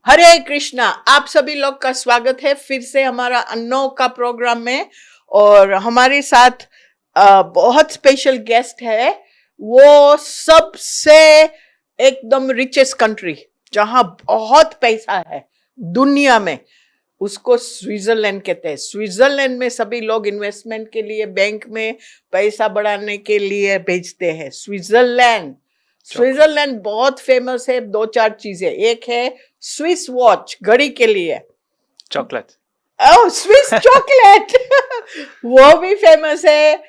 हरे कृष्णा। आप सभी लोग का स्वागत है फिर से हमारा अनोखा प्रोग्राम में। और हमारे साथ बहुत स्पेशल गेस्ट है। वो सबसे एकदम रिचेस्ट कंट्री जहां बहुत पैसा है दुनिया में, उसको स्विट्जरलैंड कहते हैं। स्विट्जरलैंड में सभी लोग इन्वेस्टमेंट के लिए, बैंक में पैसा बढ़ाने के लिए भेजते हैं। स्विट्जरलैंड बहुत फेमस है। 2-4 चीजें, एक है स्विस वॉच घड़ी के लिए, चॉकलेट। ओह स्विस चॉकलेट वो भी फेमस है।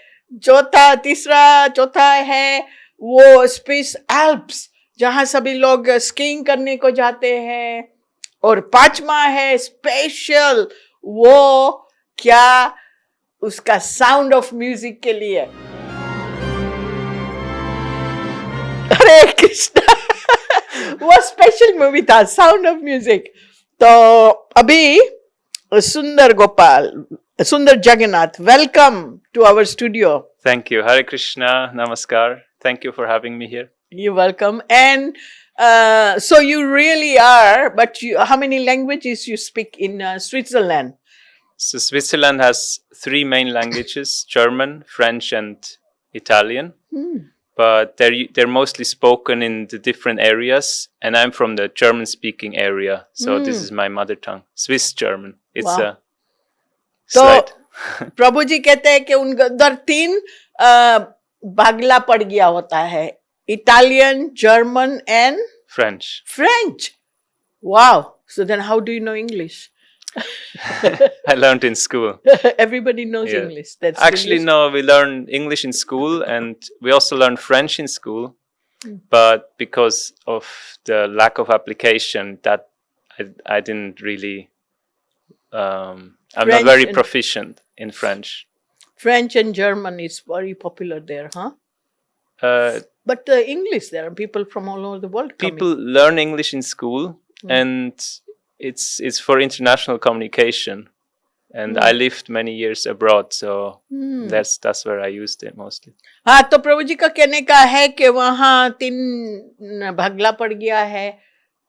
चौथा है वो स्विस एल्प्स, जहां सभी लोग स्कीइंग करने को जाते हैं। और 5वां है स्पेशल, वो क्या, उसका साउंड ऑफ म्यूजिक के लिए। हरे कृष्णा वो स्पेशल मूवी था, साउंड ऑफ म्यूजिक। तो अभी Sundar Jagannath, welcome to our studio. Thank you. Hare Krishna. Namaskar. Thank you for having me here. You're welcome. And so you really are, but how many languages you speak in Switzerland? So Switzerland has 3 main languages: German, French, and Italian. But they're mostly spoken in the different areas, and I'm from the German-speaking area, so this is my mother tongue, Swiss German. It's Wow. a तो slight. प्रभु जी कहते हैं कि उधर 3 भागला पड़ गया होता है, Italian, German and French. Wow. So then how do you know English? I learned in school. Everybody knows Yeah. English. That's Actually, English. no, we learn English in school, and we also learn French in school. But because of the lack of application, that I didn't really. I'm French not very and- proficient in French. French and German is very popular there, huh? But English, there are people from all over the world coming. People learn English in school, and it's for international communication. And I lived many years abroad, so that's where I used it mostly. हाँ, तो प्रभु जी का कहने का है कि वहाँ 3 भागला पड़ गया है,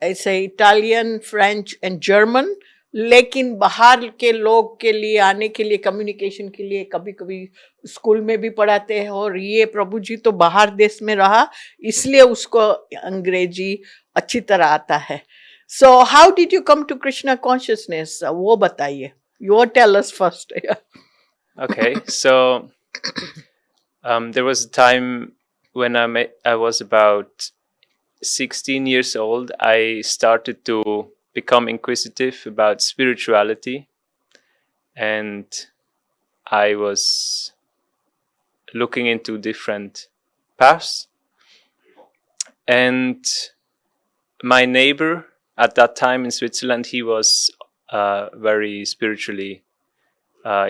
ऐसे इटालियन, फ्रेंच एंड जर्मन। लेकिन बाहर के लोग के लिए आने के लिए, कम्युनिकेशन के लिए कभी कभी स्कूल में भी पढ़ाते हैं। और ये प्रभु जी तो बाहर देश में रहा, इसलिए उसको अंग्रेजी अच्छी तरह आता है। So how did you come to Krishna consciousness, वो बताइए। You tell us first. Okay, so there was a time when I was about 16 years old. I started to become inquisitive about spirituality, and I was looking into different paths. And my neighbor at that time in Switzerland, he was a very spiritually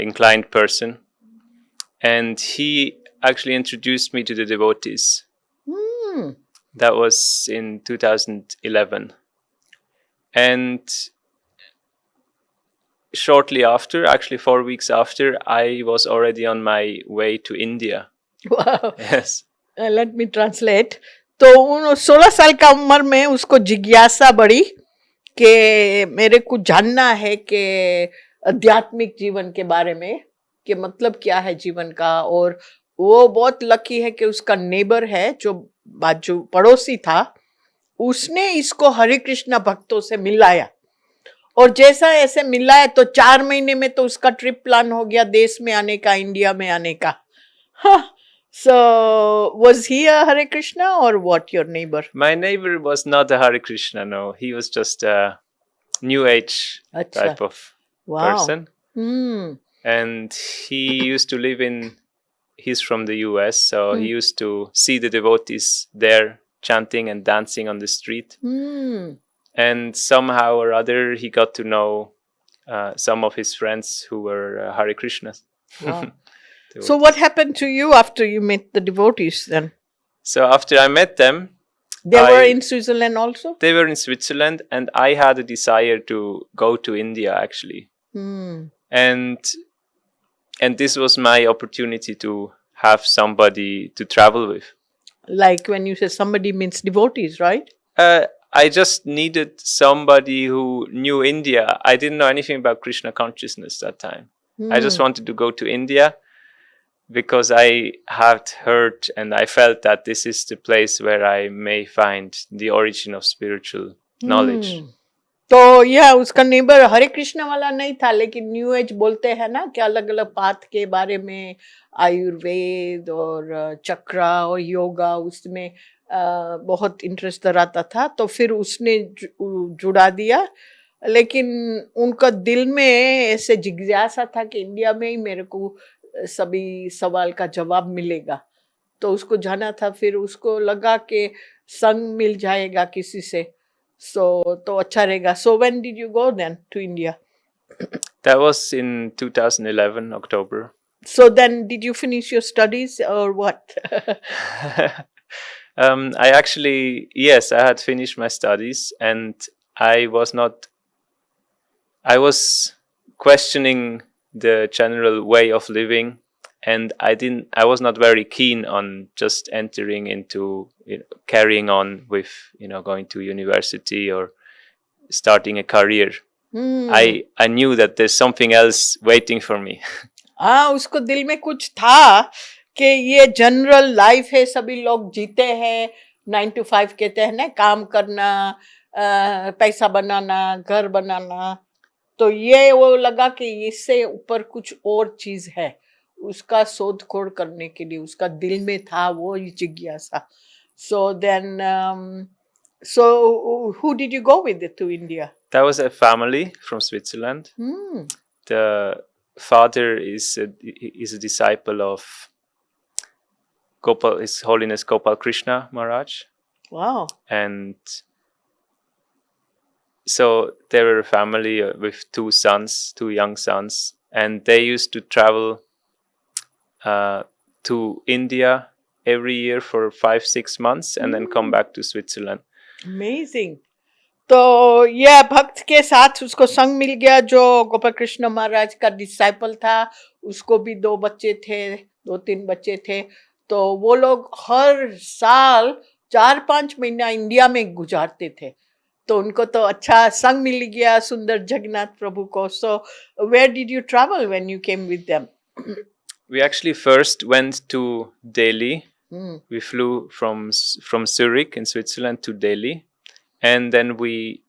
inclined person, and he actually introduced me to the devotees. That was in 2011, and shortly after, actually 4 weeks after, I was already on my way to India. Wow. Yes. Let me translate. तो 16 साल का उम्र में उसको जिज्ञासा बढ़ी कि मेरे को जानना है कि आध्यात्मिक जीवन के बारे में, कि मतलब क्या है जीवन का। और वो बहुत लकी है कि उसका नेबर है, जो बाजू पड़ोसी था, उसने इसको हरे कृष्णा भक्तों से मिलाया। और जैसा ऐसे मिलाया तो 4 महीने में तो उसका ट्रिप प्लान हो गया देश में आने का, इंडिया में आने का। So was he a Hare Krishna or what, your neighbor? My neighbor was not a Hare Krishna, no. He was just a new age type of person. And he used to live he's from the US, so he used to see the devotees there chanting and dancing on the street. And somehow or other, he got to know some of his friends who were Hare Krishnas. Wow. So what happened to you after you met the devotees then? So after I met them, they were in Switzerland also? They were in Switzerland, and I had a desire to go to India actually. And this was my opportunity to have somebody to travel with. Like when you say somebody means devotees, right? I just needed somebody who knew India. I didn't know anything about Krishna consciousness that time. I just wanted to go to India because I had heard and I felt that this is the place where I may find the origin of spiritual knowledge. तो यह उसका neighbour हरे कृष्ण वाला नहीं था, लेकिन new age बोलते हैं ना कि अलग अलग पाथ के बारे में, आयुर्वेद और चक्रा और योगा, उसमें बहुत इंटरेस्ट रहता था. तो फिर उसने जुड़ा दिया, लेकिन उनका दिल में ऐसे जिज्ञासा था कि इंडिया में ही मेरे को सभी सवाल का जवाब मिलेगा, तो उसको जाना था. फिर उसको लगा कि संग मिल जाएगा किसी से, तो अच्छा रहेगा. So when did you go then to India? That was in 2011 October. So then did you finish your studies or what? I actually, yes, I had finished my studies, and I was questioning the general way of living, and I was not very keen on just entering into, carrying on with, going to university or starting a career. I knew that there's something else waiting for me. उसको दिल में कुछ था कि ये general life है, सभी लोग जीते हैं, 9 to 5 कहते हैं ना, काम करना, पैसा बनाना, घर बनाना. तो ये वो लगा कि इससे ऊपर कुछ और चीज है, उसका शोध खोज करने के लिए उसका दिल में था वो जिज्ञासा. So then, so who did you go with to India? That was a family from Switzerland. The father is a disciple of His Holiness Gopal Krishna Maharaj. Wow. And so they were a family with two young sons, and they used to travel to India every year for 5-6 months and then come back to Switzerland. Amazing. तो यह भक्त के साथ उसको संग मिल गया जो गोपाल कृष्ण महाराज का डिसाइपल था. उसको भी 2 बच्चे थे, 2-3 बच्चे थे. तो वो लोग हर साल 4-5 महीना इंडिया में गुजारते थे. तो उनको तो अच्छा संग मिल गया सुंदर जगन्नाथ प्रभु को. So where did you travel when you came with them? We actually first went to Delhi. We flew from Zurich in Switzerland to Delhi, and then we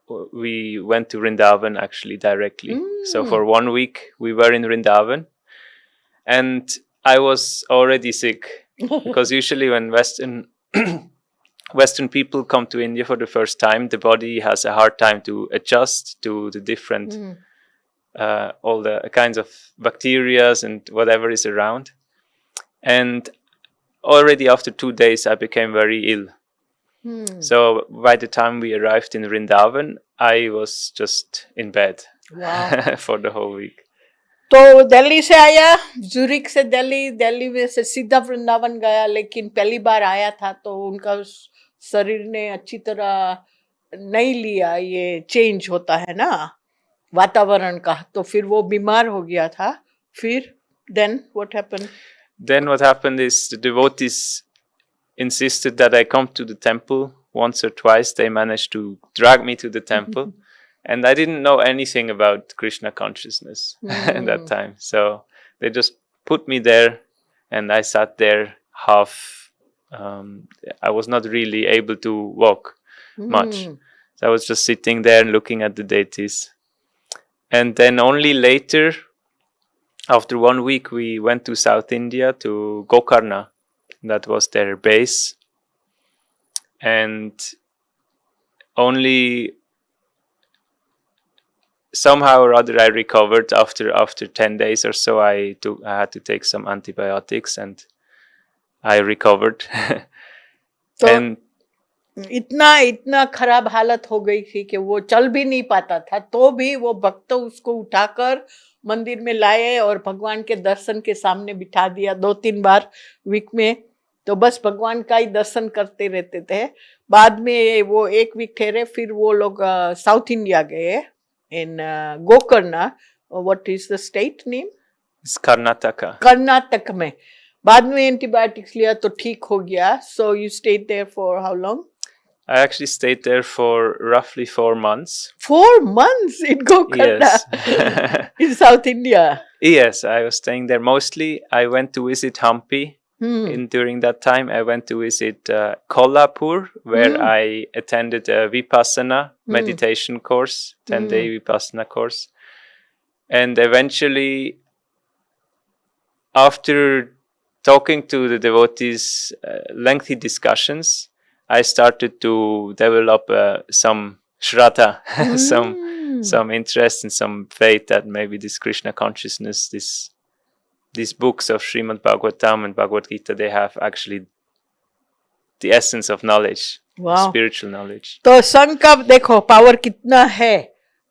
went to Vrindavan actually directly. So for 1 week we were in Vrindavan, and I was already sick because usually when Western people come to India for the first time, the body has a hard time to adjust to the different all the kinds of bacteria and whatever is around. And already after 2 days I became very ill. So by the time we arrived in Vrindavan, I was just in bed. Wow. For the whole week. तो दिल्ली से आया, ज़ुरिक से दिल्ली में से सीधा वृंदावन गया, लेकिन पहली बार आया था तो उनका शरीर ने अच्छी तरह नहीं लिया, ये चेंज होता है ना वातावरण का, तो फिर वो बीमार हो गया था. फिर then what happened? Then what happened is the devotees insisted that I come to the temple once or twice. They managed to drag me to the temple. And I didn't know anything about Krishna consciousness at that time. So they just put me there and I sat there half. I was not really able to walk much. So I was just sitting there and looking at the deities. And then only later, after 1 week, we went to South India, to Gokarna. That was their base. And only somehow or other I recovered after 10 days or so. I had to take some antibiotics and I recovered. तो and इतना खराब हालत हो गई थी कि वो चल भी नहीं पाता था, तो भी वो भक्त उसको उठाकर मंदिर में लाए और भगवान के दर्शन के सामने बिठा दिया 2-3 बार वीक में. तो बस भगवान का ही दर्शन करते रहते थे. बाद में वो 1 वीक ठहरे, फिर वो लोग साउथ इंडिया गए in Gokarna. What is the state name? It's Karnataka. Karnataka में. बाद में एंटीबायोटिक्स लिया तो ठीक हो गया. So you stayed there for how long? I actually stayed there for roughly 4 months. 4 months in Gokarna, Yes. in South India. Yes, I was staying there mostly. I went to visit Hampi. Hmm. During that time, I went to visit Kolhapur, where I attended a Vipassana meditation course, 10-day Vipassana course. And eventually, after talking to the devotees, lengthy discussions, I started to develop some shraddha, some interest and some faith that maybe this Krishna consciousness, these books of Srimad Bhagavatam and Bhagavad Gita, they have actually the essence of knowledge, spiritual knowledge. तो संघ का देखो power कितना है.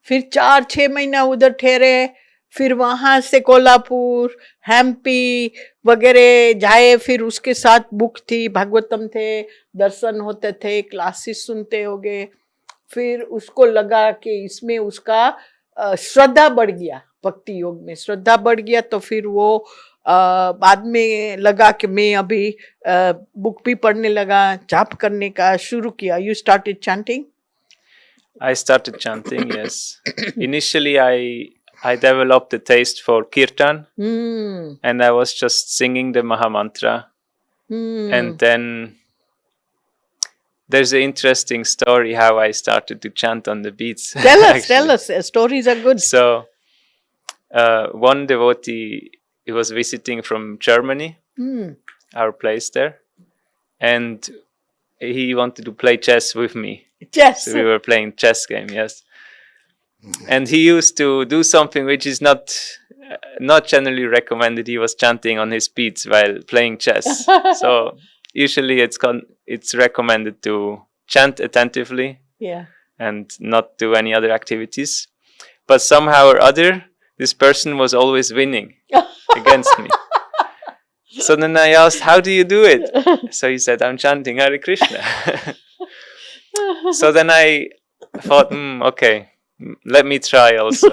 फिर 4-6 महीना उधर ठहरे, फिर वहां से कोल्हापुर, हम्पी वगैरह जाए. फिर उसके साथ बुक थी, भागवतम थे, दर्शन होते थे, क्लासेस सुनते होगे. फिर उसको लगा कि इसमें उसका श्रद्धा बढ़ गया, भक्ति योग में श्रद्धा बढ़ गया. तो फिर वो बाद में लगा कि मैं अभी बुक भी पढ़ने लगा, जाप करने का शुरू किया. You started chanting? I started chanting, yes. Initially, I developed a taste for kirtan, and I was just singing the Mahamantra. And then there's an interesting story how I started to chant on the beats. Tell us. Stories are good. So, one devotee, he was visiting from Germany, our place there, and he wanted to play chess with me. Chess. So we were playing chess game, yes. And he used to do something which is not generally recommended. He was chanting on his beats while playing chess. So usually it's recommended to chant attentively, and not do any other activities. But somehow or other, this person was always winning against me. So then I asked, how do you do it? So he said, I'm chanting Hare Krishna. So then I thought, okay, let me try also.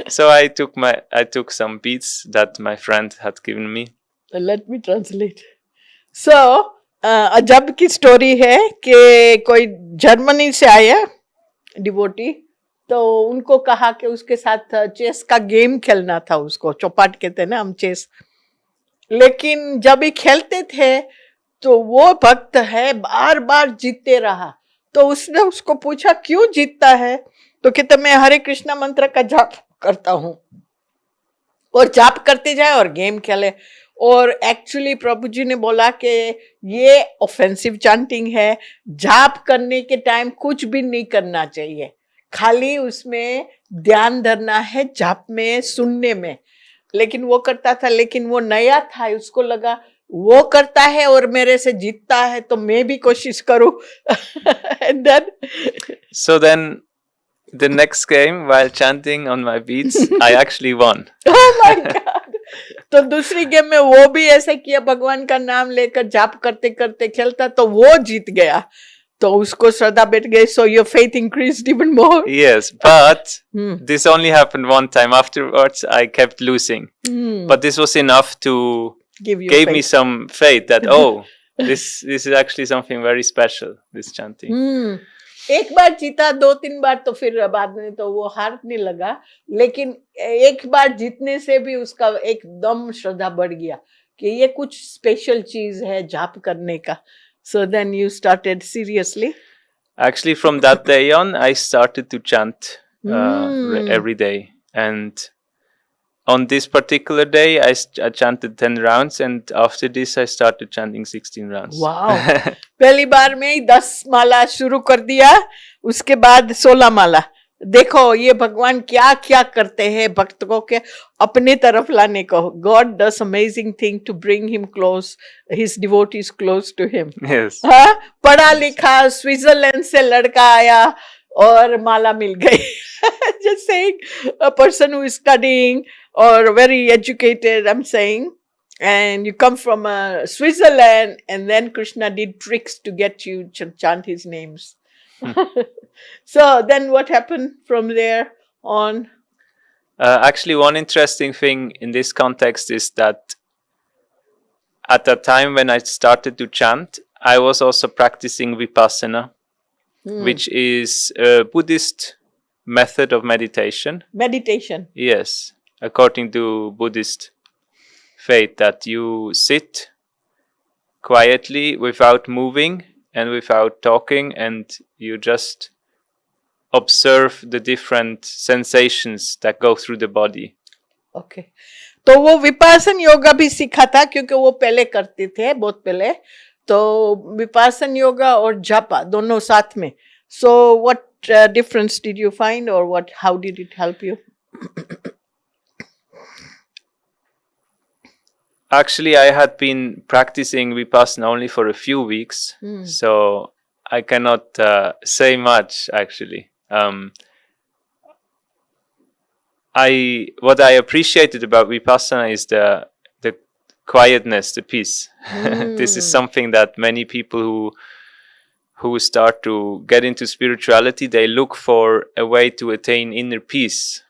So I took some beats that my friend had given me. Let me translate. So, अजब की story है कि कोई Germany से आया devotee, तो उनको कहा कि उसके साथ चेस का गेम खेलना था. उसको चौपाट कहते हैं ना हम, चेस. लेकिन जब भी खेलते थे तो वो भक्त है बार बार जीतते रहा. तो उसने उसको पूछा क्यों जीतता है, तो कहते मैं हरे कृष्णा मंत्र का जाप करता हूँ. और जाप करते जाए और गेम खेले. और एक्चुअली प्रभु जी ने बोला कि ये ऑफेंसिव चैंटिंग है, जाप करने के टाइम कुछ भी नहीं करना चाहिए, खाली उसमें ध्यान धरना है, जाप में सुनने में. लेकिन वो करता था, लेकिन वो नया था, उसको लगा वो करता है और मेरे से जीतता है तो मैं भी कोशिश करूं. And then so then the next game, while chanting on my beats, I actually won. Oh my God! तो दूसरी गेम में वो भी ऐसे किया, भगवान का नाम लेकर जाप करते करते खेलता, तो वो जीत गया. तो उसको श्रद्धा बैठ गई. So your faith increased even more. Yes, but this only happened one time. Afterwards, I kept losing. But this was enough to gave me some faith that this is actually something very special, this chanting. एक बार जीता, 2-3 बार तो फिर बाद में तो वो हारने लगा. लेकिन एक बार जीतने से भी उसका एकदम श्रद्धा बढ़ गया कि ये कुछ स्पेशल चीज है जाप करने का. So then you started seriously? Actually, from that day on, I started to chant every day. And on this particular day, I chanted 10 rounds. And after this, I started chanting 16 rounds. Wow! पहली बार में ही 10 माला शुरू कर दिया, उसके बाद 16 माला. देखो ये भगवान क्या क्या करते हैं भक्तों के अपने तरफ लाने को. God does amazing thing to bring him close, his devotees close to him. Yes. हाँ, पढ़ा लिखा स्विट्जरलैंड से लड़का आया और माला मिल गई. Just saying, a person who is studying or very educated, I'm saying, and you come from Switzerland, and then Krishna did tricks to get you to chant his names. So then what happened from there on? Actually, one interesting thing in this context is that at the time when I started to chant, I was also practicing Vipassana. which is a Buddhist method of meditation. Meditation. Yes, according to Buddhist faith, that you sit quietly without moving and without talking, and you just observe the different sensations that go through the body. Okay. तो वो विपासन योगा भी सीखा था क्योंकि वो पहले करते थे, बहुत पहले. तो विपासन योगा और जापा दोनों साथ में. So what difference did you find, or what? How did it help you? Actually, I had been practicing Vipassana only for a few weeks, so I cannot say much, actually. What I appreciated about Vipassana is the quietness, the peace. This is something that many people who start to get into spirituality, they look for a way to attain inner peace.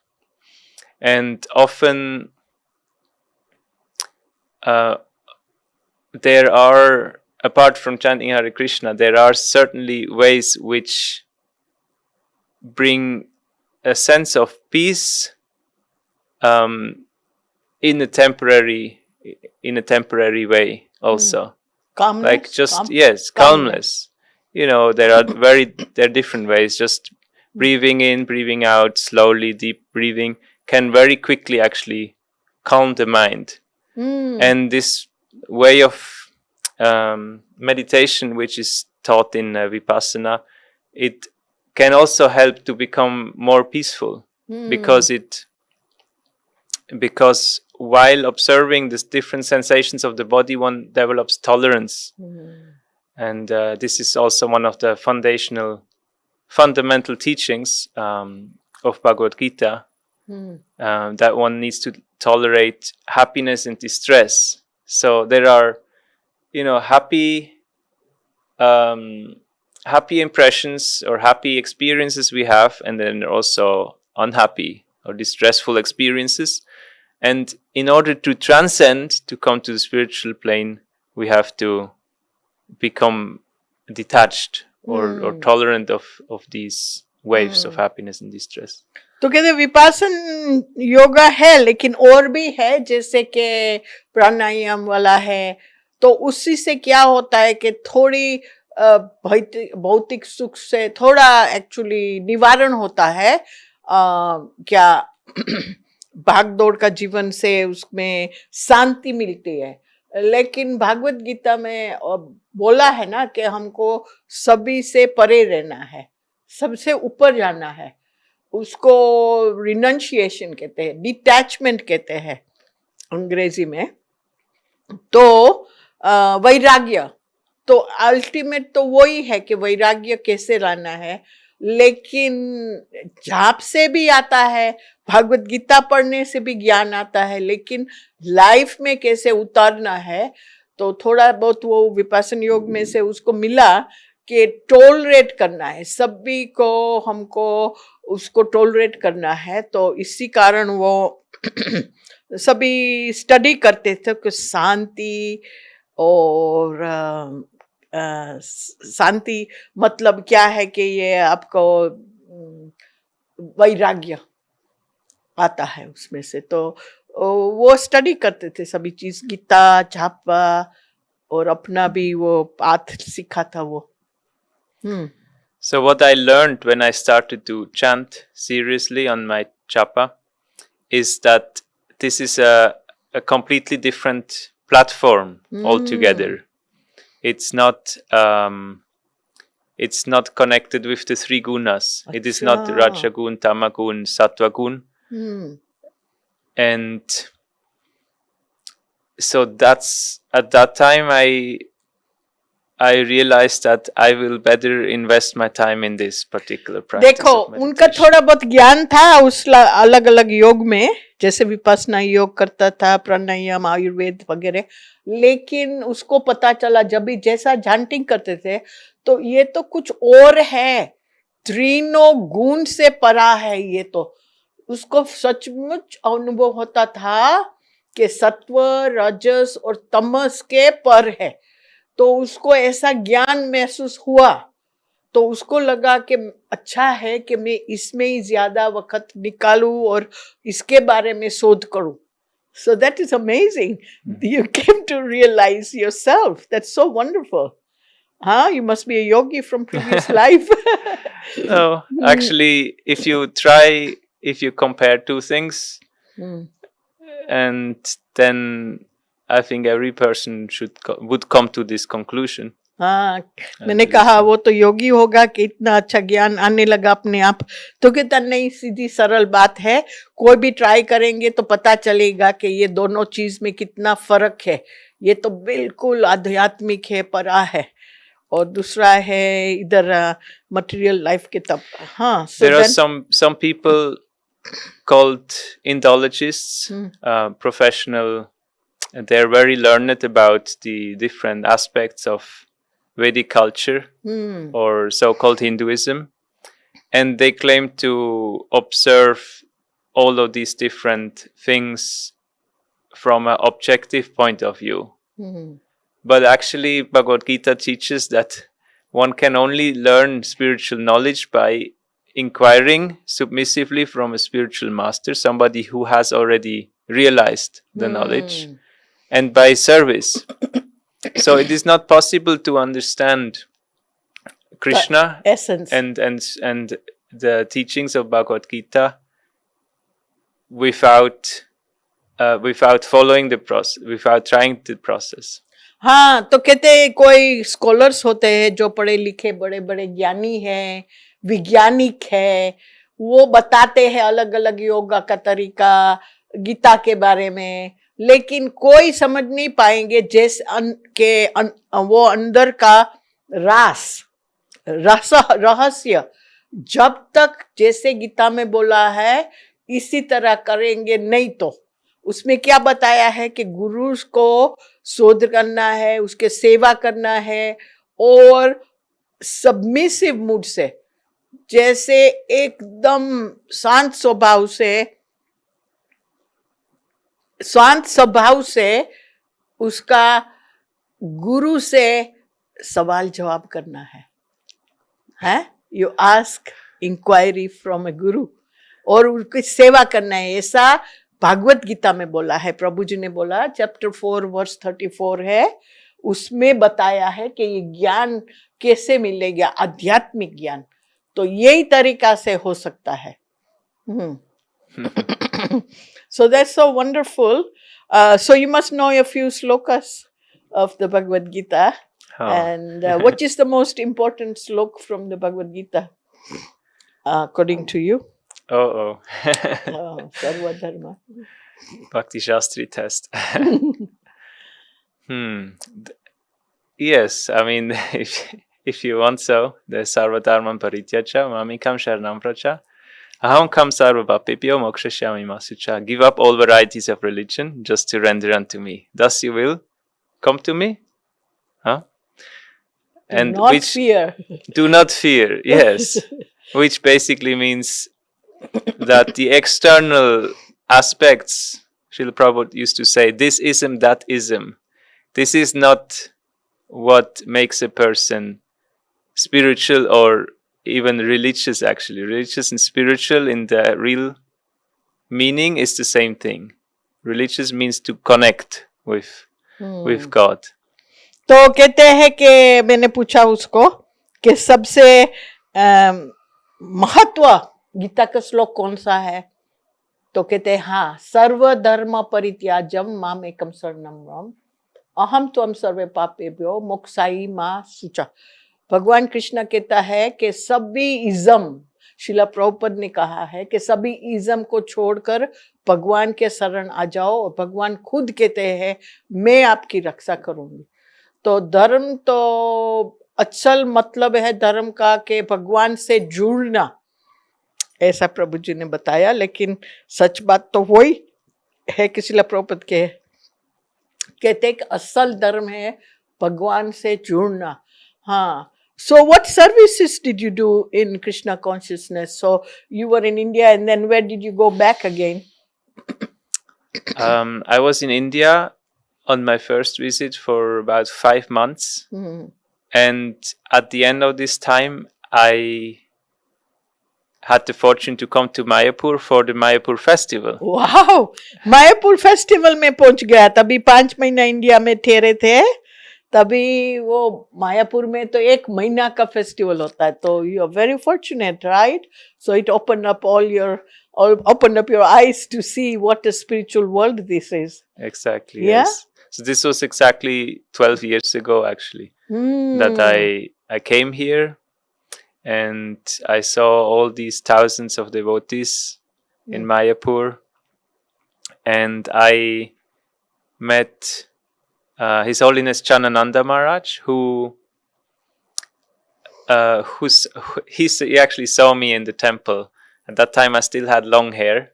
And often there are, apart from chanting Hare Krishna, there are certainly ways which bring a sense of peace in a temporary way also. Calmness. Like just calmness. You know, there are different ways. Just breathing in, breathing out, slowly, deep breathing can very quickly actually calm the mind. And this way of meditation, which is taught in Vipassana, it can also help to become more peaceful, because while observing the different sensations of the body, one develops tolerance. And this is also one of the fundamental teachings of Bhagavad Gita, that one needs to tolerate happiness and distress. So there are, happy impressions or happy experiences we have, and then also unhappy or distressful experiences. And in order to transcend, to come to the spiritual plane, we have to become detached or tolerant of these waves of happiness and distress. तो कहते विपासन योगा है, लेकिन और भी है, जैसे कि प्राणायाम वाला है. तो उसी से क्या होता है कि थोड़ी भौतिक सुख से थोड़ा एक्चुअली निवारण होता है. क्या भाग दौड़ का जीवन से उसमें शांति मिलती है. लेकिन भागवत गीता में बोला है ना कि हमको सभी से परे रहना है, सबसे ऊपर जाना है. उसको रिनंशिएशन कहते हैं, डिटैचमेंट कहते हैं अंग्रेजी में. तो वैराग्य, तो अल्टीमेट तो वही है कि वैराग्य कैसे लाना है. लेकिन जाप से भी आता है, भागवत गीता पढ़ने से भी ज्ञान आता है, लेकिन लाइफ में कैसे उतारना है. तो थोड़ा बहुत वो विपासन योग में से उसको मिला कि टॉलरेट करना है, सभी को हमको उसको टॉलरेट करना है. तो इसी कारण वो सभी स्टडी करते थे कि शांति और शांति मतलब क्या है, कि ये आपको वैराग्य आता है उसमें से. तो वो स्टडी करते थे सभी चीज, गीता, जापा और अपना भी वो पाथ सीखा था वो. So what I learned when I started to chant seriously on my japa is that this is a completely different platform altogether. It's not connected with the three gunas. It is not Rajagun, Tamagun, Sattvagun. And so that's, at that time I realized that I will better invest my time in this particular practice. देखो, उनका थोड़ा बहुत ज्ञान था उस अलग अलग योग में, जैसे विपස්සना योग करता था, प्राणायाम, आयुर्वेद वगैरह. लेकिन उसको पता चला जब भी जैसा चैंटिंग करते थे, तो ये तो कुछ और है, तीनों गुण से परा है ये. तो उसको सचमुच अनुभव होता था कि सत्व, रजस और तमस के पर है. तो उसको ऐसा ज्ञान महसूस हुआ तो उसको लगा कि अच्छा है कि मैं इसमें ही ज्यादा वक्त निकालूं और इसके बारे में शोध करूं. So that is amazing. You came to realize yourself. That's so wonderful. Huh? You must be a yogi from previous life. No, actually, if you compare two things, and then I think every person would come to this conclusion. हाँ, मैंने कहा वो तो योगी होगा कि इतना अच्छा ज्ञान आने लगा अपने आप. तो कहता नहीं, सीधी सरल बात है, कोई भी ट्राई करेंगे तो पता चलेगा कि ये दोनों चीज में कितना फर्क है. ये तो बिल्कुल आध्यात्मिक है, परा है, और दूसरा है इधर मटेरियल लाइफ के तब. हाँ, there are some people called Indologists, professional. They're very learned about the different aspects of Vedic culture or so-called Hinduism, and they claim to observe all of these different things from an objective point of view. But actually, Bhagavad Gita teaches that one can only learn spiritual knowledge by inquiring submissively from a spiritual master, somebody who has already realized the knowledge, and by service. So it is not possible to understand Krishna essence and the teachings of Bhagavad Gita without following the process, without trying the process. हाँ, तो कहते हैं कोई scholars होते हैं जो पढ़े लिखे बड़े बड़े ज्ञानी हैं, वैज्ञानिक है, वो बताते हैं अलग अलग योगा का तरीका गीता के बारे में, लेकिन कोई समझ नहीं पाएंगे जैसे वो अंदर का रहस्य जब तक जैसे गीता में बोला है इसी तरह करेंगे नहीं. तो उसमें क्या बताया है कि गुरु को शोध करना है, उसके सेवा करना है, और सबमिसिव मूड से, जैसे एकदम शांत स्वभाव से उसका गुरु से सवाल जवाब करना है. यू आस्क इंक्वायरी फ्रॉम ए गुरु, और उनकी सेवा करना है. ऐसा भागवत गीता में बोला है. प्रभु जी ने बोला, चैप्टर 4 वर्स 34 है, उसमें बताया है कि ये ज्ञान कैसे मिलेगा, आध्यात्मिक ज्ञान. तो यही तरीका से हो सकता है. So that's so wonderful. So you must know a few slokas of the Bhagavad Gita. And what is the most important slok from the Bhagavad Gita, according to you? Sarva Dharma. Bhakti Shastri test. Yes, I mean, if you want so, the Sarva Dharma Parityaja, Mamikam Sharanam Pracha, Aham Kam Sarva Bhapepyo Mokshashyami Masucha. Give up all varieties of religion just to render unto me. Thus you will come to me. Huh? And do not fear. Do not fear, yes. Which basically means that the external aspects, Srila Prabhupada used to say, this ism, that ism. This is not what makes a person spiritual or even religious, actually. Religious and spiritual in the real meaning is the same thing. Religious means to connect with God. तो कहते हैं कि मैंने पूछा उसको कि सबसे महत्व गीता का श्लोक कौन सा है, तो कहते हैं हाँ, सर्व धर्म परित्याज्यम माम एकम शरणम व्रज अहम त्वं सर्वे पापेभ्यो मोक्षाय मा शुचा. भगवान कृष्ण कहता है कि सभी इज्म, शिला प्रभुपद ने कहा है कि सभी इज्म को छोड़कर भगवान के शरण आ जाओ, और भगवान खुद कहते हैं मैं आपकी रक्षा करूंगी. तो धर्म तो असल मतलब है धर्म का कि भगवान से जुड़ना, ऐसा प्रभु जी ने बताया. लेकिन सच बात तो वही है कि शिला प्रभुपद कहते कि असल धर्म है भगवान से जुड़ना. हाँ. So what services did you do in Krishna consciousness? So you were in India, and then where did you go back again? I was in India on my first visit for about 5 months. And at the end of this time, I had the fortune to come to Mayapur for the Mayapur festival. Wow! Mayapur festival में पहुंच गया. तभी 5 महीना India में ठहरे थे. तभी वो मायापुर में तो 1 महीना का फेस्टिवल होता है. तो you are very fortunate, right? So it opened up opened up your eyes to see what a spiritual world this is. Exactly. Yeah? Yes. So this was exactly 12 years ago, actually, that I came here, and I saw all these thousands of devotees in Mayapur, and I met His Holiness Chanananda Maharaj, he actually saw me in the temple. At that time, I still had long hair.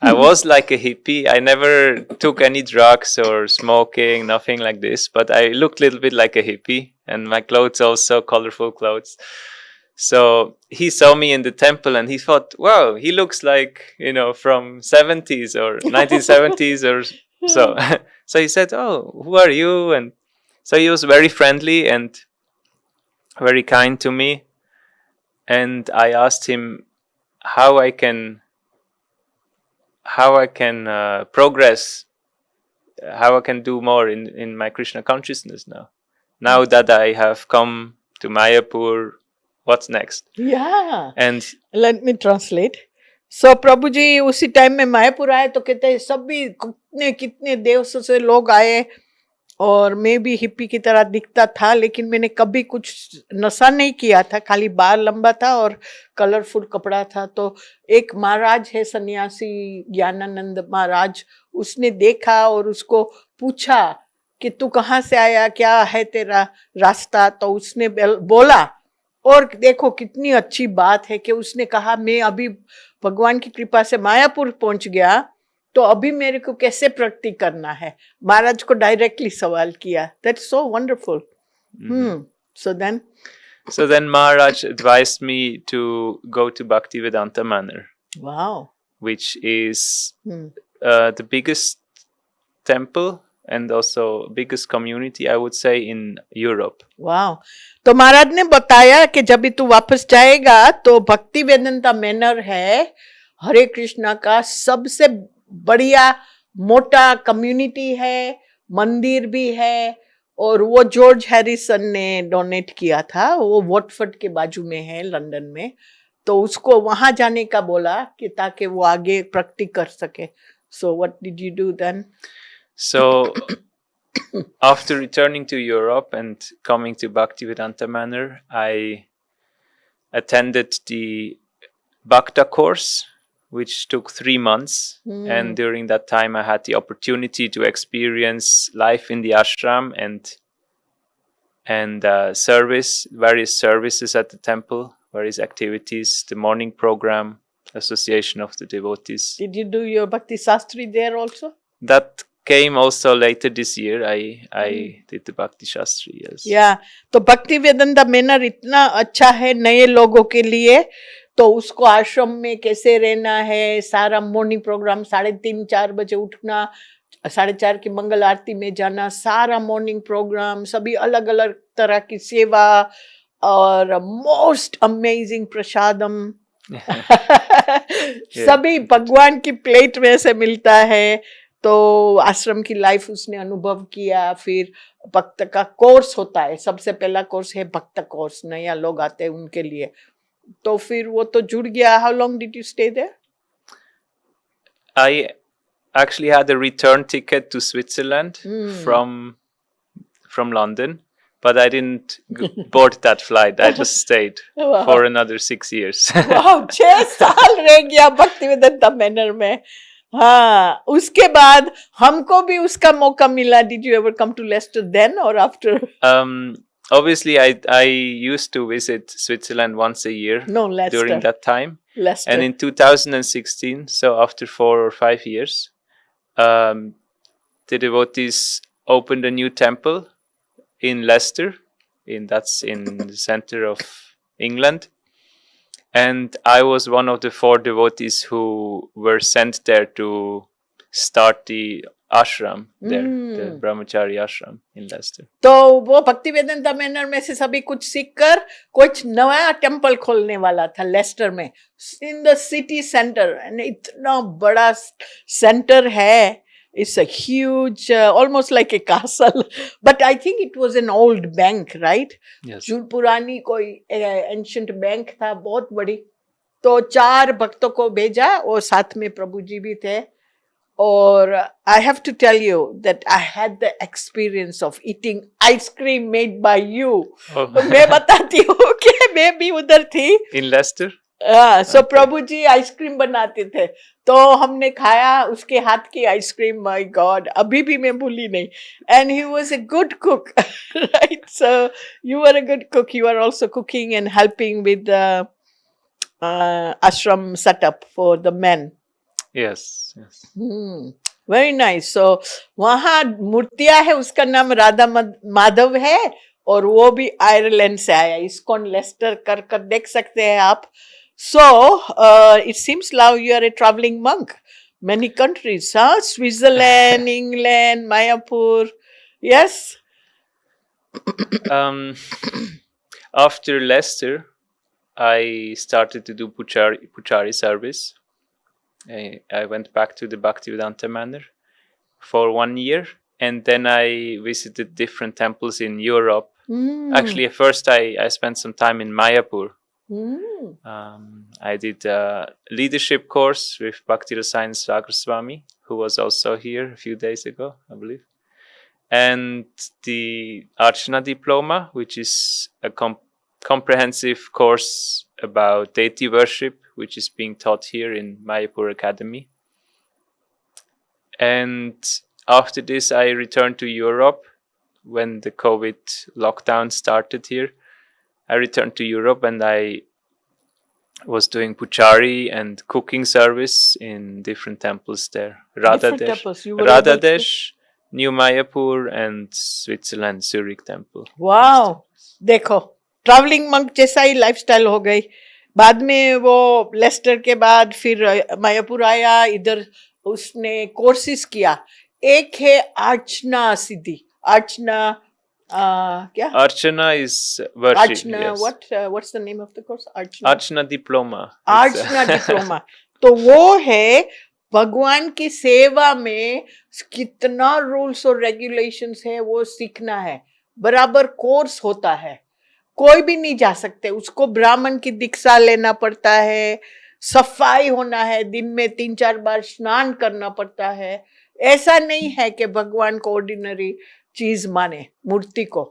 I was like a hippie. I never took any drugs or smoking, nothing like this. But I looked a little bit like a hippie, and my clothes also colorful clothes. So he saw me in the temple, and he thought, "Wow, he looks like from 70s or 1970s or so." So he said, "Oh, who are you?" And so he was very friendly and very kind to me. And I asked him how I can progress, how I can do more in my Krishna consciousness now that I have come to Mayapur. What's next? Yeah. And let me translate. So प्रभु जी उसी time में मायापुर आए तो कहते हैं सभी कितने देशों से लोग आए और मैं भी हिप्पी की तरह दिखता था, लेकिन मैंने कभी कुछ नशा नहीं किया था, खाली बाल लंबा था और कलरफुल कपड़ा था. तो एक महाराज है सन्यासी ज्ञानानंद महाराज, उसने देखा और उसको पूछा कि तू कहाँ से आया, क्या है तेरा रास्ता. तो उसने बोला, और देखो कितनी अच्छी बात है कि उसने कहा मैं अभी भगवान की कृपा से मायापुर पहुंच गया, तो अभी मेरे को कैसे प्रगति करना है. महाराज को डायरेक्टली सवाल किया. That's so wonderful. So then Maharaj advised me to go to Bhaktivedanta Manor. Wow. Which is the biggest temple and also biggest community, I would say, in Europe. Wow. तो महाराज ने बताया कि जब भी तू वापस जाएगा तो भक्ति वेदांता मैनर है हरे कृष्णा का सबसे बढ़िया मोटा कम्युनिटी है, मंदिर भी है, और वो जॉर्ज हैरिसन ने डोनेट किया था. वो वॉटफोर्ड के बाजू में है लंदन में. तो उसको वहां जाने का बोला कि ताकि वो आगे प्रगति कर सके. So what did you do then? So after returning to Europe and coming to Bhaktivedanta Manor, I attended the Bhakta course, which took 3 months. And during that time, I had the opportunity to experience life in the ashram and various services at the temple, various activities, the morning program, association of the devotees. Did you do your Bhakti Shastri there also? That came also later this year. I did the Bhakti Shastri, yes. Yeah. तो भक्ति Vedanta manner इतना अच्छा है नए लोगों के लिए. तो उसको आश्रम में कैसे रहना है, सारा मॉर्निंग प्रोग्राम, 3:30-4 बजे उठना, 4:30 की मंगल आरती में जाना, सारा मॉर्निंग प्रोग्राम, सभी अलग अलग तरह की सेवा और मोस्ट अमेजिंग प्रसादम. सभी भगवान की प्लेट में से मिलता है. तो आश्रम की लाइफ उसने अनुभव किया. फिर भक्त का कोर्स होता है, सबसे पहला कोर्स है भक्त कोर्स, नया लोग आते हैं उनके लिए. तो फिर वो तो जुड़ गया. How long did you stay there? I actually had a return ticket to Switzerland from London, but I didn't board that flight. I just stayed for another 6 years. Wow, 6 साल रह गया भक्तिवेदांता मैनर में. हाँ, उसके बाद हमको भी उसका मौका मिला. Did you ever come to Leicester then or after? Obviously, I used to visit Switzerland once a year. No, Leicester. During that time. Leicester. And in 2016, so after 4 or 5 years, the devotees opened a new temple in Leicester. That's in the center of England. And I was one of the 4 devotees who were sent there to start the ashram there, the Brahmachari ashram in Leicester. तो वो भक्ति Vedanta manner में से सभी कुछ सीखकर कुछ नया टेम्पल खोलने वाला था लेस्टर में, in the city centre. And इतना बड़ा सेंटर है. It's a huge, almost like a castle, but I think it was an old bank, right? Yes. जो पुरानी कोई ancient bank था, बहुत बड़ी. तो 4 भक्तों को भेजा और साथ में प्रभु जी भी थे. और I have to tell you that I had the experience of eating ice cream made by you. Oh. तो मैं बताती हूँ कि मैं भी उधर थी. In Leicester? So Prabhu ji ice cream बनाते थे, तो हमने खाया उसके हाथ की आइसक्रीम. माय गॉड, अभी भी मैं भूली नहीं. And he was a good cook, right? So you are a good cook. You are also cooking and helping with ashram setup for the men. Yes, yes. Very nice. So वहाँ मूर्तियाँ है, उसका नाम राधा माधव है, और वो भी आयरलैंड से आया. इस्कॉन लेस्टर कर देख सकते हैं आप. So, it seems now you are a traveling monk. Many countries, huh? Switzerland, England, Mayapur. Yes? After Leicester, I started to do Puchari service. I went back to the Bhaktivedanta Manor for 1 year, and then I visited different temples in Europe. Actually, at first I spent some time in Mayapur. I did a leadership course with Bhakti Rasayan Sagar Swami, who was also here a few days ago, I believe. And the Archana diploma, which is a comprehensive course about deity worship, which is being taught here in Mayapur Academy. And after this, I returned to Europe when the COVID lockdown started here. I returned to Europe and I was doing Puchari and cooking service in different temples there. Radhadesh, New Mayapur and Switzerland, Zurich temple. Wow! देखो, travelling monk जैसा ही lifestyle हो गई. बाद में वो Lester के बाद फिर मायापुर आया. इधर उसने कोर्सेज किया. एक है अर्चना सिद्धि. अर्चना क्या? Archana is worship. Archana, yes. What's the name of the course? Archana. Archana diploma. Archana diploma. तो वो है भगवान की सेवा में कितना रूल्स और रेगुलेशंस है वो सीखना है. बराबर कोर्स होता है. कोई भी नहीं जा सकते. उसको ब्राह्मण की दीक्षा लेना पड़ता है. सफाई होना है. दिन में 3-4 बार स्नान करना पड़ता है. ऐसा नहीं है कि भगवान को ऑर्डिनरी चीज माने, मूर्ति को.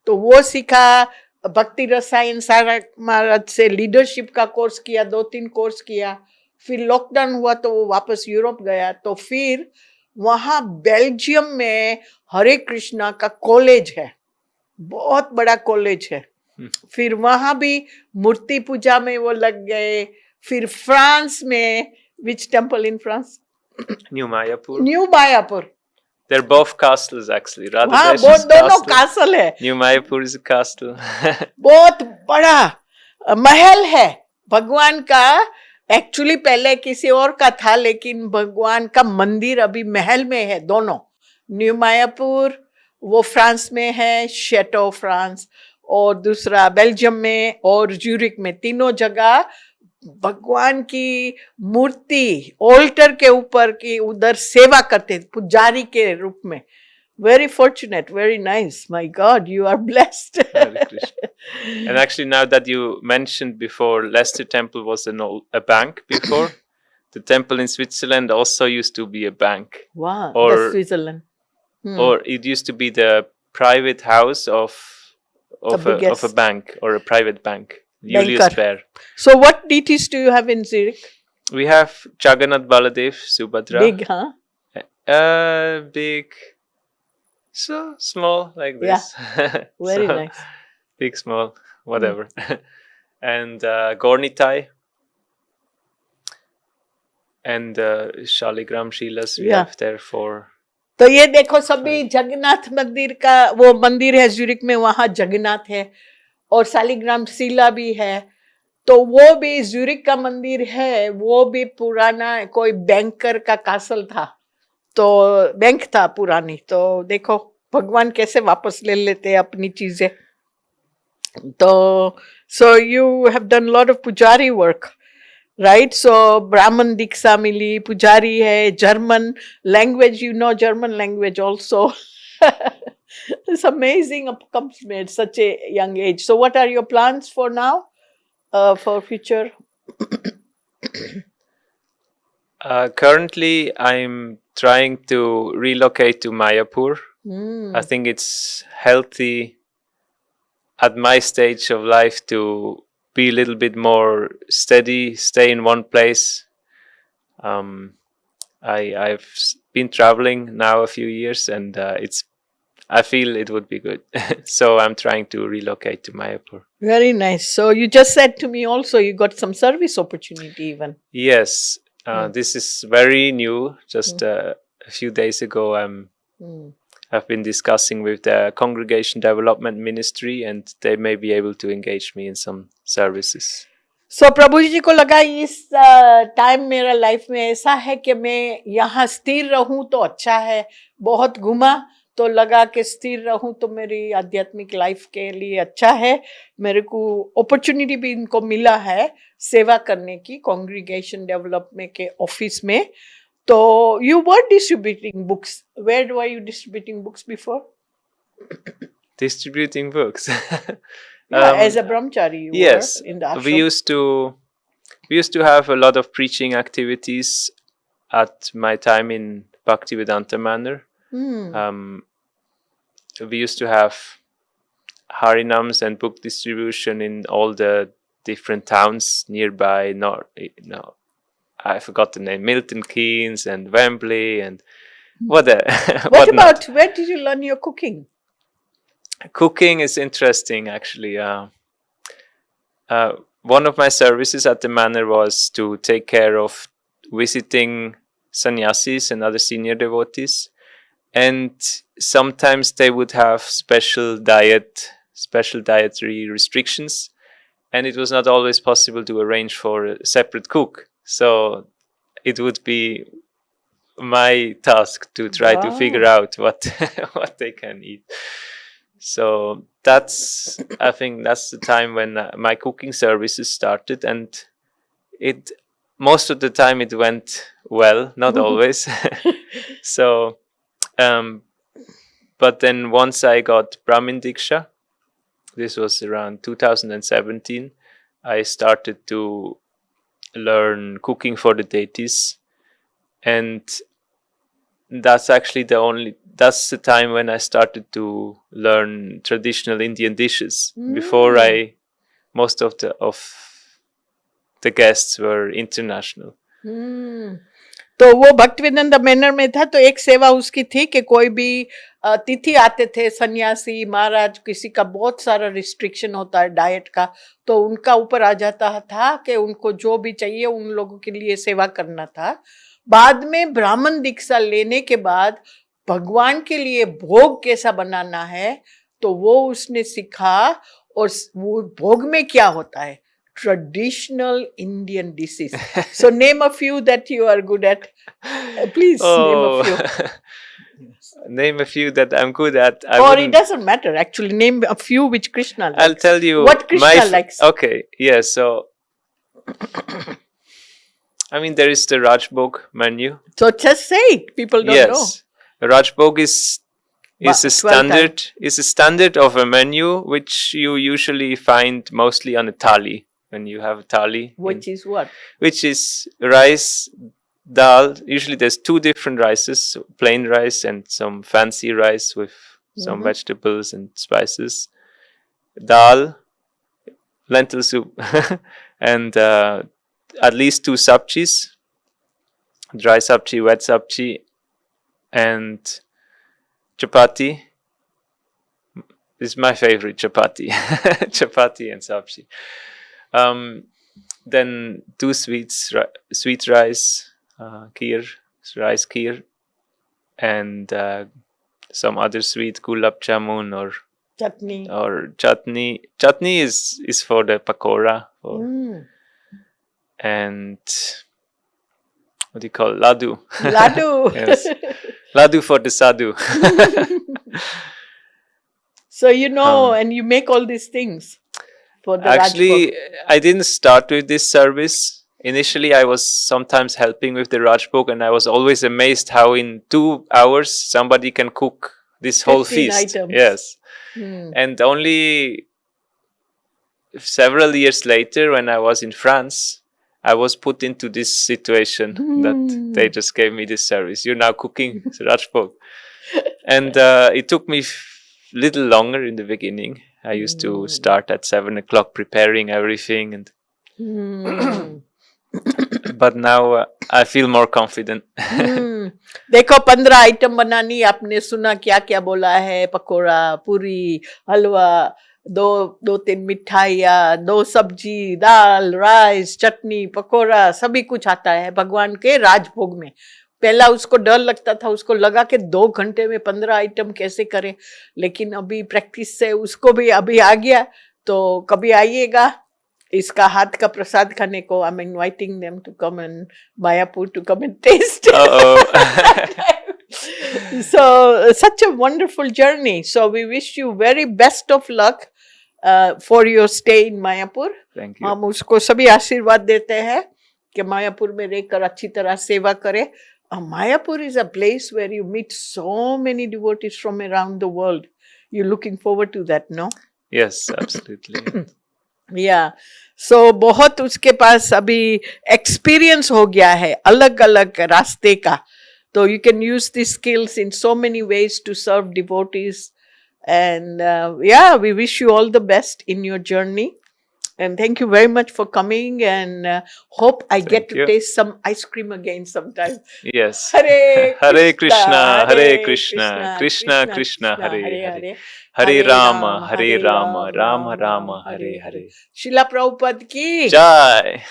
तो वो सीखा. भक्ति रसायन सागर महाराज से लीडरशिप का कोर्स किया. 2-3 कोर्स किया. फिर लॉकडाउन हुआ तो वो वापस यूरोप गया. तो फिर वहाँ बेल्जियम में हरे कृष्णा का कॉलेज है. बहुत बड़ा कॉलेज है. फिर वहाँ भी मूर्ति पूजा में वो लग गए. फिर फ्रांस में, which temple in France? New Mayapur. New Mayapur. They're both castles actually. हाँ, बहुत दोनों कासल है. New Mayapur is a castle. बहुत बड़ा महल है भगवान का. एक्चुअली पहले किसी और का था, लेकिन भगवान का मंदिर अभी महल में है दोनों. न्यू मायापुर वो फ्रांस में है, शेटो फ्रांस, और दूसरा बेल्जियम में और ज्यूरिक में. तीनों जगह भगवान की मूर्ति ऑल्टर के ऊपर की उधर सेवा करते पुजारी के रूप में. Very fortunate, very nice. My God, you are blessed. And actually, now that you mentioned before, Leicester Temple was a bank before. The temple in Switzerland also used to be a bank. Wow, or that's Switzerland. Or it used to be the private house of a bank or a private bank. Julius Baer. So what deities do you have in Zurich? We have Jagannath Baladev, Subhadra. Big, huh? Big. So small like this. Yeah. Very nice. Big, small, whatever. And Gornitai. And Shaligram Shilas we have there for. तो ये देखो सभी जगन्नाथ मंदिर का वो मंदिर है Zurich में. वहाँ जगन्नाथ है और शालिग्राम शिला भी है. तो वो भी ज्यूरिक का मंदिर है. वो भी पुराना कोई बैंकर का कासल था. तो बैंक था पुरानी, तो देखो भगवान कैसे वापस ले लेते हैं अपनी चीजें. तो so you have done a lot of pujari work, right? So Brahman Diksha mili, pujari hai, German language, you know German language also. It's amazing accomplishment at such a young age. So what are your plans for now, for future? Currently, I'm trying to relocate to Mayapur. I think it's healthy at my stage of life to be a little bit more steady, stay in one place. I've been traveling now a few years, and I feel it would be good. So I'm trying to relocate to Mayapur. Very nice. So you just said to me also you got some service opportunity even. Yes, this is very new. Just a few days ago, I've been discussing with the Congregation Development Ministry, and they may be able to engage me in some services. So प्रभु जी को लगा इस time मेरा life में ऐसा है कि मैं यहाँ स्थिर रहूं तो अच्छा है. बहुत घूमा तो लगा कि स्थिर रहूं तो मेरी आध्यात्मिक लाइफ के लिए अच्छा है. मेरे को अपॉर्चुनिटी भी इनको मिला है सेवा करने की कॉन्ग्रीगेशन डेवलपमेंट के ऑफिस में. तो you were distributing books. Where were you distributing books before? Distributing books. As a brahmachari, you yes, were in the ashram. we used to have a lot of preaching activities at my time in Bhaktivedanta Manor. We used to have harinams and book distribution in all the different towns nearby. I forgot the name. Milton Keynes and Wembley and what about where did you learn your cooking? Cooking is interesting, actually. One of my services at the manor was to take care of visiting sannyasis and other senior devotees, and sometimes they would have special dietary restrictions, and it was not always possible to arrange for a separate cook. So it would be my task to try to figure out what they can eat. So I think that's the time when my cooking services started, and most of the time it went well, not always. So, but then once I got Brahmin Diksha, this was around 2017, I started to learn cooking for the deities, and that's actually that's the time when I started to learn traditional Indian dishes. Before most of the guests were international. तो वो Bhaktivedanta manner में था, तो एक सेवा उसकी थी कि कोई भी तिथि आते थे सन्यासी महाराज, किसी का बहुत सारा रिस्ट्रिक्शन होता है डाइट का, तो उनका ऊपर आ जाता था कि उनको जो भी चाहिए उन लोगों के लिए सेवा करना था. बाद में ब्राह्मण दीक्षा लेने के बाद भगवान के लिए भोग कैसा बनाना है तो वो उसने सीखा. और वो भोग में क्या होता है, traditional Indian dishes. So name a few that you are good at. Please name a few. Name a few that I'm good at. It doesn't matter actually. Name a few which Krishna likes. I'll tell you what Krishna likes. Okay, yeah. So I mean, there is the Rajbhog menu. So just say it. People don't know. Yes, Rajbhog is a standard of a menu which you usually find mostly on a thali. When you have a thali, which is what? Which is rice, dal. Usually there's two different rices, plain rice and some fancy rice with some vegetables and spices. Dal, lentil soup, and at least two sabjis, dry sabji, wet sabji, and chapati. This is my favorite, chapati. Chapati and sabji. Then two sweet rice, rice kheer, and some other sweet gulab jamun or chutney. Chutney is for the pakora. And what do you call it? Ladu. Ladu. Yes. Ladu for the sadhu. So and you make all these things for the Actually, Rajbhog. I didn't start with this service. Initially, I was sometimes helping with the Rajbhog, and I was always amazed how in 2 hours somebody can cook this whole 15 feast. items. Yes. Hmm. And only several years later, when I was in France, I was put into this situation that they just gave me this service. You're now cooking Rajbhog. And it took me little longer in the beginning. I used to start at 7 o'clock preparing everything, and but now I feel more confident. देखो 15 item बनानी आपने सुना क्या क्या बोला है पकोड़ा पूरी हलवा दो तीन मिठाइयाँ 2 सब्जी दाल राइस चटनी पकोड़ा सभी कुछ आता है भगवान के राजभोग में पहला उसको डर लगता था उसको लगा कि 2 घंटे में 15 आइटम कैसे करें लेकिन अभी प्रैक्टिस से उसको भी अभी आ गया तो कभी आइएगा इसका हाथ का प्रसाद खाने को I am inviting them to come and Mayapur to come and taste so such a wonderful journey so we wish you very best of luck for your stay in Mayapur. Thank you. हम उसको सभी आशीर्वाद देते हैं कि मायापुर में रहकर अच्छी तरह सेवा करे. Mayapur is a place where you meet so many devotees from around the world. You're looking forward to that, no? Yes, absolutely. Yeah. So बहुत उसके पास अभी experience हो गया है अलग अलग रास्ते का. So you can use these skills in so many ways to serve devotees. And we wish you all the best in your journey. And thank you very much for coming and hope I get to taste some ice cream again sometime. Yes. Hare Krishna, Hare Krishna, Krishna Krishna, Hare Hare. Hare Hare Rama, Rama, Hare Rama, Rama Rama, Hare Hare. Srila Prabhupada ki Jai.